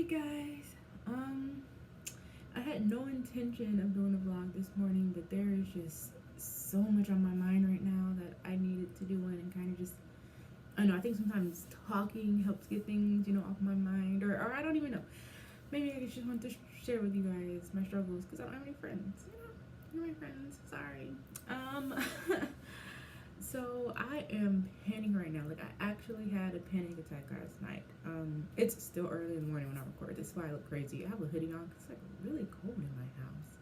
Guys, I had no intention of doing a vlog this morning, but there is just so much on my mind right now that I needed to do one and kind of just, I know, I think sometimes talking helps get things, off my mind, or I don't even know. Maybe I just want to share with you guys my struggles because I don't have any friends, I don't have any friends, sorry. So I am panicking right now. Like, I actually had a panic attack last night. It's still early in the morning when I record. This is why I look crazy. I have a hoodie on because it's like really cold in my house.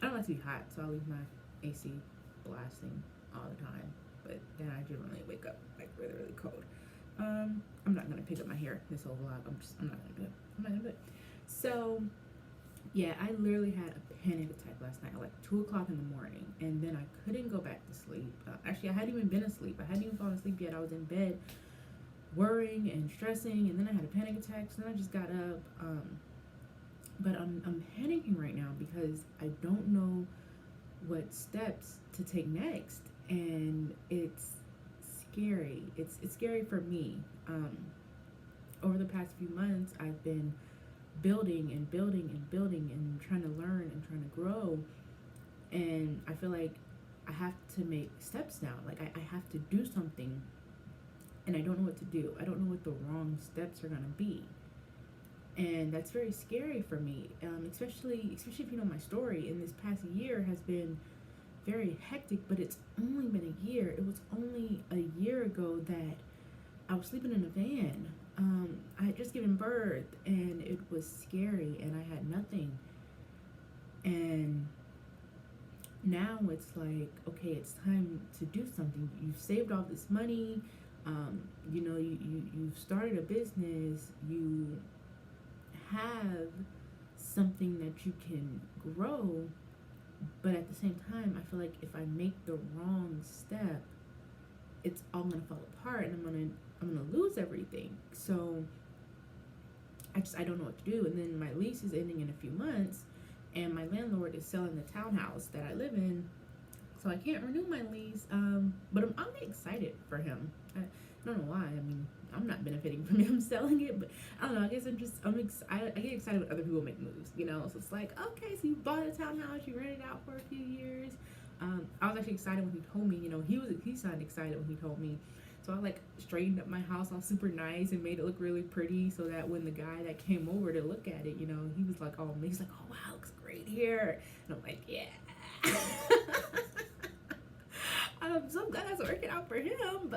I don't like to be hot, so I leave my AC blasting all the time. But then I generally wake up like really, really cold. I'm not gonna pick up my hair this whole vlog. I'm not gonna do it. So yeah, I literally had a panic attack last night at like 2 o'clock in the morning, and then I couldn't go back to sleep. Actually, I hadn't even been asleep. I hadn't even fallen asleep yet. I was in bed worrying and stressing, and then I had a panic attack, so then I just got up. But I'm panicking right now because I don't know what steps to take next, and it's scary. It's scary for me. Over the past few months, I've been building and building and building and trying to learn and trying to grow, and I feel like I have to make steps now. Like I have to do something, and I don't know what to do. I don't know what the wrong steps are gonna be, and that's very scary for me. Especially if you know my story. In this past year has been very hectic, but it's only been a year. It was only a year ago that I was sleeping in a van. I had just given birth, and it was scary, and I had nothing. And now it's like, okay, it's time to do something. You've saved all this money. You've started a business. You have something that you can grow, but at the same time, I feel like if I make the wrong step, it's all gonna fall apart, and I'm gonna lose everything. So I don't know what to do. And then my lease is ending in a few months, and my landlord is selling the townhouse that I live in, so I can't renew my lease. But I'm excited for him. I don't know why. I mean, I'm not benefiting from him selling it, but I don't know. I guess I get excited when other people make moves, So it's like, okay, so you bought a townhouse, you rented it out for a few years. I was actually excited when he told me. He sounded excited when he told me. So I like straightened up my house all super nice and made it look really pretty, so that when the guy that came over to look at it, he was like, oh, he's like, oh wow, it looks great here. And I'm like, yeah. So I'm glad that's working out for him.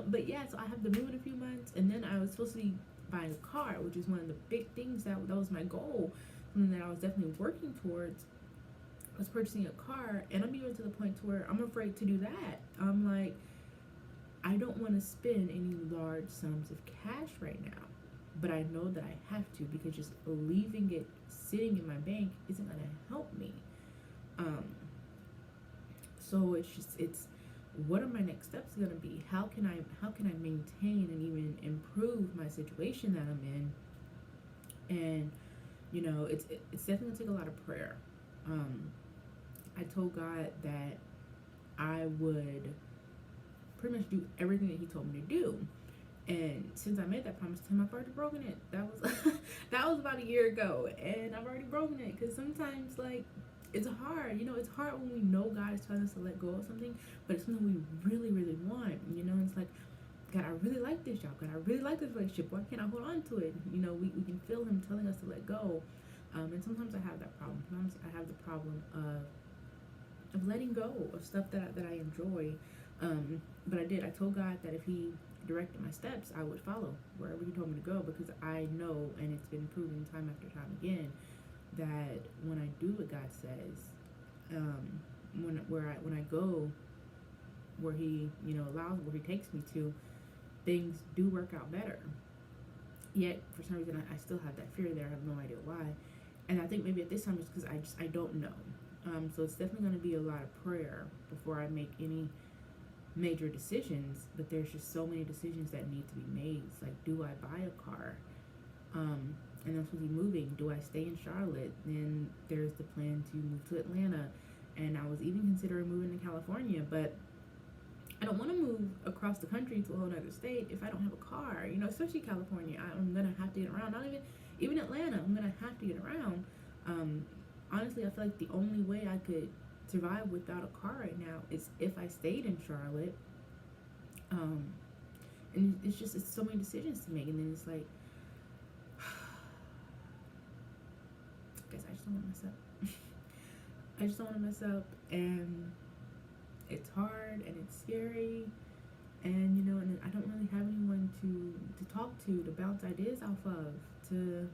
But yeah, so I have to move in a few months, and then I was supposed to be buying a car, which is one of the big things that was my goal, something that I was definitely working towards. I was purchasing a car, and I'm even to the point to where I'm afraid to do that. I'm like, I don't want to spend any large sums of cash right now, but I know that I have to, because just leaving it sitting in my bank isn't going to help me. So it's what are my next steps going to be? How can I maintain and even improve my situation that I'm in? And it's definitely going to take a lot of prayer. I told God that I would pretty much do everything that he told me to do. And since I made that promise to him, I've already broken it. That was that was about a year ago, and I've already broken it, because sometimes, like, it's hard. It's hard when we know God is telling us to let go of something, but it's something we really, really want. It's like, God, I really like this job. God, I really like this relationship. Why can't I hold on to it? We can feel him telling us to let go. And sometimes I have that problem. Sometimes I have the problem of letting go of stuff that I enjoy. But I told God that if he directed my steps, I would follow wherever he told me to go, because I know, and it's been proven time after time again, that when I do what God says, when I go where he allows, where he takes me to, things do work out better. Yet for some reason I still have that fear there. I have no idea why, and I think maybe at this time it's because I don't know. So it's definitely going to be a lot of prayer before I make any major decisions. But there's just so many decisions that need to be made. It's like, do I buy a car? And I'm supposed to be moving. Do I stay in Charlotte? Then there's the plan to move to Atlanta, and I was even considering moving to California, but I don't want to move across the country to a whole other state if I don't have a car. You know, especially California. I'm gonna have to get around. Not even Atlanta. I'm gonna have to get around. Honestly, I feel like the only way I could survive without a car right now is if I stayed in Charlotte. And it's so many decisions to make, and then it's like, guys, I just don't want to mess up. I just don't want to mess up, and it's hard and it's scary, and you know, and I don't really have anyone to talk to bounce ideas off of, to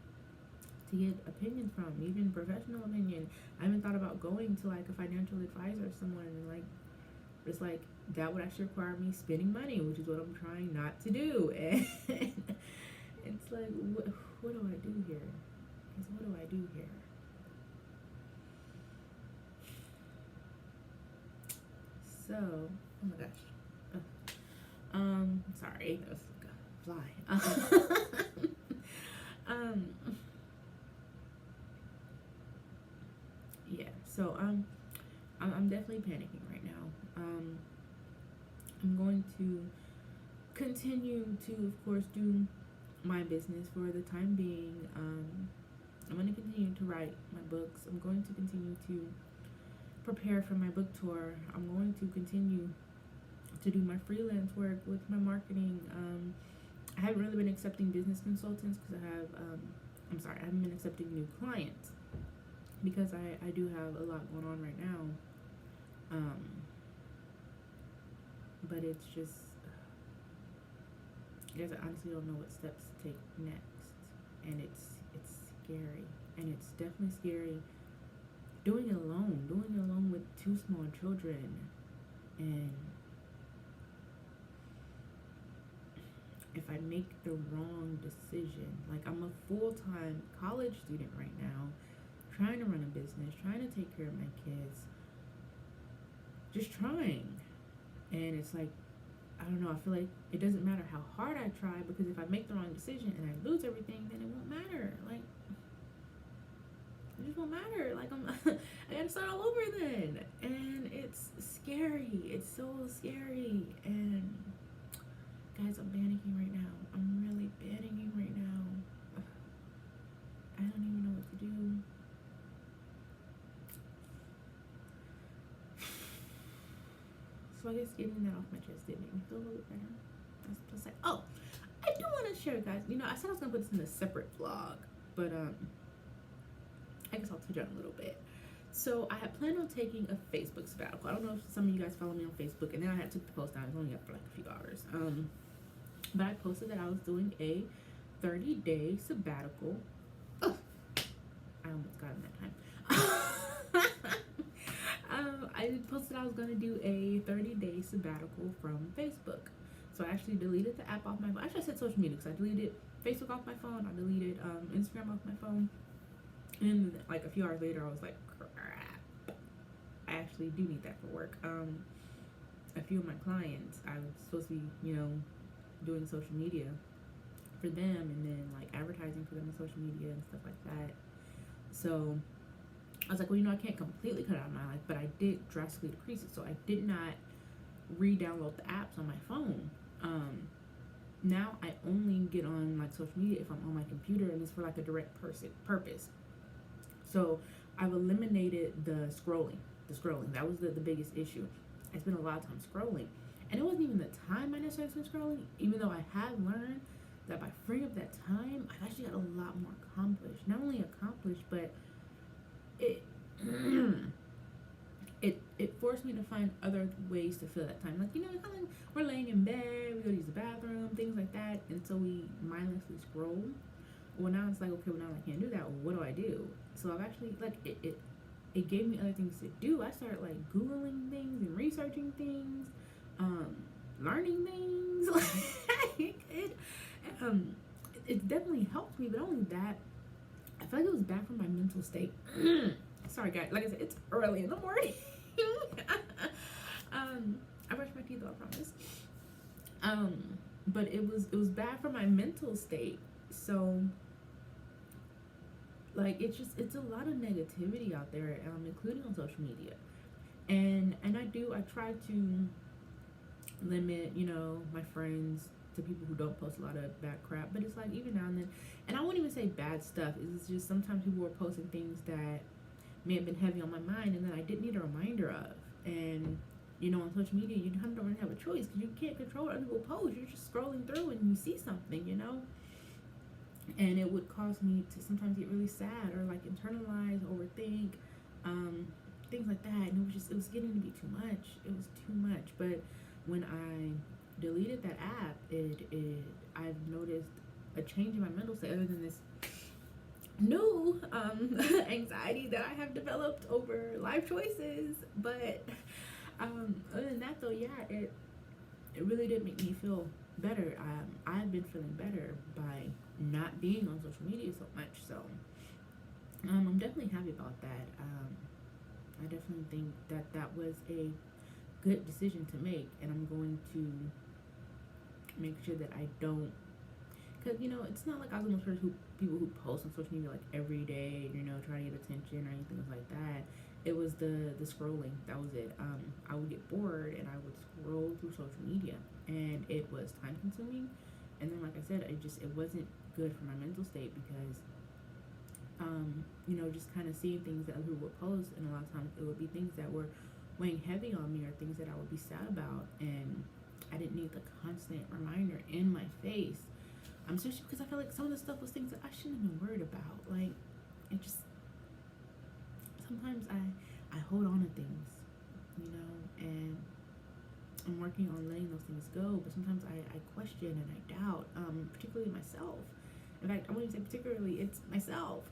get opinions from, even professional opinion. I haven't thought about going to like a financial advisor or someone, and like it's like that would actually require me spending money, which is what I'm trying not to do. And it's like, what do I do here? Because what do I do here? So, oh my gosh. Sorry, that was like a fly. Yeah. So I'm definitely panicking right now. I'm going to continue to, of course, do my business for the time being. I'm going to continue to write my books. I'm going to continue to prepare for my book tour. I'm going to continue to do my freelance work with my marketing. I haven't really been accepting business consultants because I haven't been accepting new clients because I do have a lot going on right now. But it's just, I guess I honestly don't know what steps to take next, and it's scary, and it's definitely scary doing it alone with 2 small children. And if I make the wrong decision, like I'm a full-time college student right now, trying to run a business, trying to take care of my kids, just trying. And it's like, I don't know, I feel like it doesn't matter how hard I try, because if I make the wrong decision and I lose everything, then it won't matter. Like, it just won't matter. Like, I gotta start all over then. And it's scary. It's so scary. And guys, I'm panicking right now. I'm really panicking right now. I don't even know what to do. So I guess getting that off my chest did make me feel a little bit better. I was like, oh, I do want to share, guys. You know, I said I was gonna put this in a separate vlog, but I guess I'll touch on it a little bit. So I had planned on taking a Facebook sabbatical. I don't know if some of you guys follow me on Facebook, and then I had to post down. It was only up for like a few hours. But I posted that I was doing a 30-day sabbatical. Oh, I almost got him that time. I posted I was going to do a 30-day sabbatical from Facebook. So I actually deleted the app off my phone. Actually, I said social media because I deleted Facebook off my phone. I deleted Instagram off my phone. And like a few hours later, I was like, crap. I actually do need that for work. A few of my clients, I was supposed to be, you know, doing social media for them, and then like advertising for them on social media and stuff like that. So I was like, well, you know, I can't completely cut it out of my life, but I did drastically decrease it. So I did not re-download the apps on my phone. Now I only get on like social media if I'm on my computer, and it's for like a direct purpose. So I've eliminated the scrolling. That was the biggest issue. I spent a lot of time scrolling, and it wasn't even the time I necessarily spent scrolling, even though I have learned that by freeing up that time, I've actually got a lot more accomplished. Not only accomplished, but it forced me to find other ways to fill that time. Like, you know, we're laying in bed, we go to use the bathroom, things like that, and so we mindlessly scroll. Well, now it's like, okay, well, now I can't do that. Well, what do I do? So I've actually, like, it gave me other things to do. I started, like, Googling things and researching things, learning things. It definitely helped me, but only that, I feel like it was bad for my mental state. Sorry, guys. Like I said, it's early in the morning. I brushed my teeth, I promise. But it was bad for my mental state. So, like, it's a lot of negativity out there, including on social media. And I try to limit, my friends to people who don't post a lot of bad crap. But it's like even now and then, and I won't even say bad stuff. It's just sometimes people are posting things that may have been heavy on my mind and that I didn't need a reminder of. And on social media, you don't really have a choice because you can't control what other people post. You're just scrolling through and you see something. And it would cause me to sometimes get really sad or like internalize, overthink, things like that. And it was getting to be too much. It was too much. But when I deleted that app, I've noticed a change in my mental state other than this new anxiety that I have developed over life choices. But other than that, though, yeah, it really did make me feel better. I've been feeling better by not being on social media so much. So I'm definitely happy about that. I definitely think that was a good decision to make, and I'm going to make sure that I don't, because it's not like I was one of those people who post on social media like every day, trying to get attention or anything like that. It was the scrolling. That was it. I would get bored and I would scroll through social media, and it was time consuming. And then, like I said, it wasn't good for my mental state because just kind of seeing things that other people would post, and a lot of times it would be things that were weighing heavy on me or things that I would be sad about, and I didn't need the constant reminder in my face. Especially because I feel like some of the stuff was things that I shouldn't have been worried about. Like, it just, sometimes I hold on to things, and I'm working on letting those things go, but sometimes I question and I doubt, particularly myself. In fact, I wouldn't say particularly, it's myself.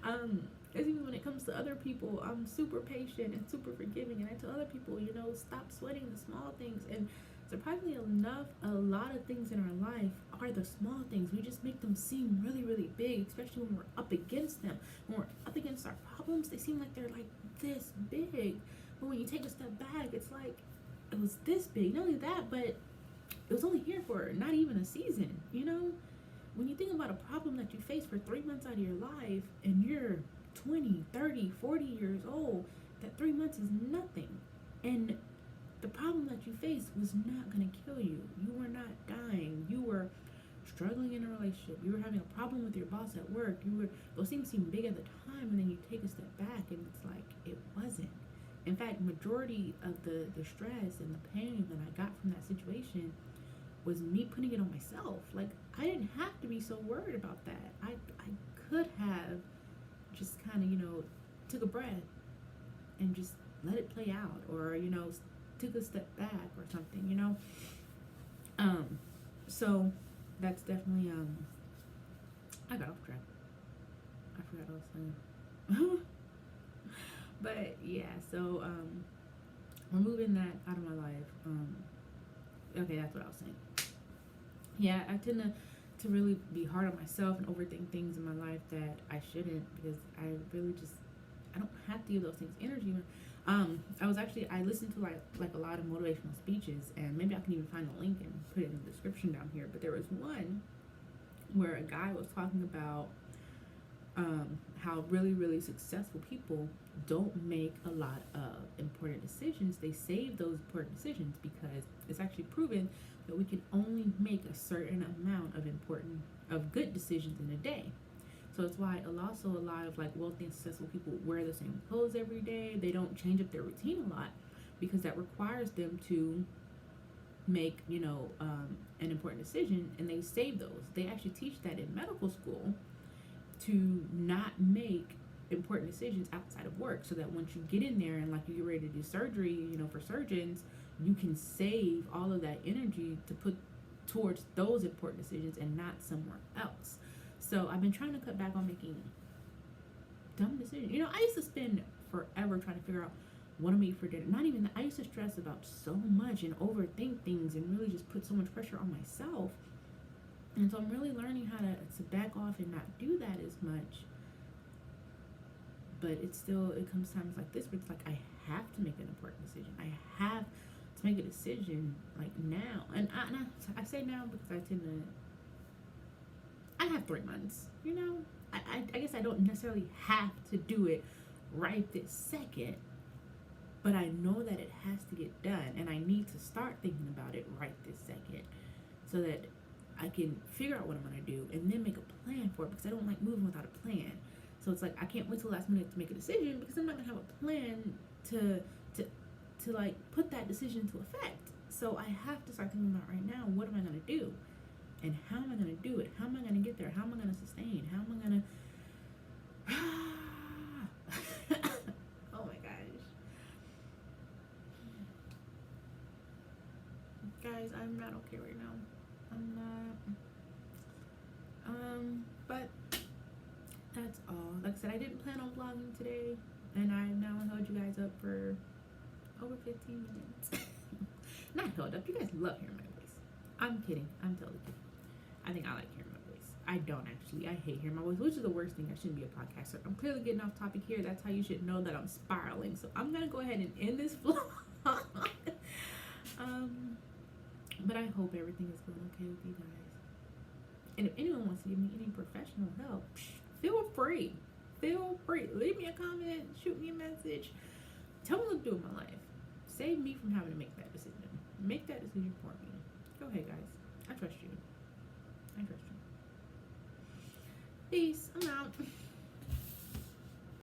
Because even when it comes to other people, I'm super patient and super forgiving, and I tell other people, stop sweating the small things. And surprisingly enough, a lot of things in our life are the small things. We just make them seem really, really big, especially when we're up against them. When we're up against our problems, they seem like they're like this big. But when you take a step back, it's like, it was this big. Not only that, but it was only here for not even a season, When you think about a problem that you face for 3 months out of your life and you're 20, 30, 40 years old, that 3 months is nothing. And the problem that you faced was not going to kill you. You were not dying. You were struggling in a relationship. You were having a problem with your boss at work. Those things seem big at the time, and then you take a step back and it's like, it wasn't. In fact, majority of the stress and the pain that I got from that situation was me putting it on myself. Like, I didn't have to be so worried about that. I could have just kind of, took a breath and just let it play out, or, took a step back or something, So that's definitely, I got off track. I forgot what I was saying. But yeah, so, removing that out of my life, okay, that's what I was saying. Yeah, I tend to really be hard on myself and overthink things in my life that I shouldn't, because I really I don't have to give those things energy. I listened to like a lot of motivational speeches, and maybe I can even find a link and put it in the description down here. But there was one where a guy was talking about how really, really successful people don't make a lot of important decisions. They save those important decisions because it's actually proven that we can only make a certain amount of good decisions in a day. So it's why a lot of like wealthy and successful people wear the same clothes every day. They don't change up their routine a lot because that requires them to make, an important decision, and they save those. They actually teach that in medical school, to not make important decisions outside of work, so that once you get in there and like you get ready to do surgery, for surgeons, you can save all of that energy to put towards those important decisions and not somewhere else. So I've been trying to cut back on making dumb decisions. I used to spend forever trying to figure out what I'm eating for dinner. Not even that. I used to stress about so much and overthink things and really just put so much pressure on myself. And so I'm really learning how to back off and not do that as much. But it comes times like this where it's like I have to make an important decision. I have to make a decision like now. And I say now because I have 3 months, I guess I don't necessarily have to do it right this second, but I know that it has to get done, and I need to start thinking about it right this second so that I can figure out what I'm going to do and then make a plan for it, because I don't like moving without a plan. So it's like I can't wait till the last minute to make a decision, because I'm not going to have a plan to like put that decision into effect. So I have to start thinking about right now, what am I going to do? And how am I going to do it? How am I going to get there? How am I going to sustain? How am I going to... Oh my gosh. Guys, I'm not okay right now. I'm not. But that's all. Like I said, I didn't plan on vlogging today, and I now held you guys up for over 15 minutes. Not held up. You guys love hearing my voice. I'm kidding. I'm totally kidding. I think I like hearing my voice. I don't actually. I hate hearing my voice, which is the worst thing. I shouldn't be a podcaster. I'm clearly getting off topic here. That's how you should know that I'm spiraling. So I'm gonna go ahead and end this vlog. But I hope everything is going okay with you guys. And if anyone wants to give me any professional help, feel free. Feel free. Leave me a comment. Shoot me a message. Tell me what to do in my life. Save me from having to make that decision. Make that decision for me. Go ahead, guys. I trust you. I trust you. Peace.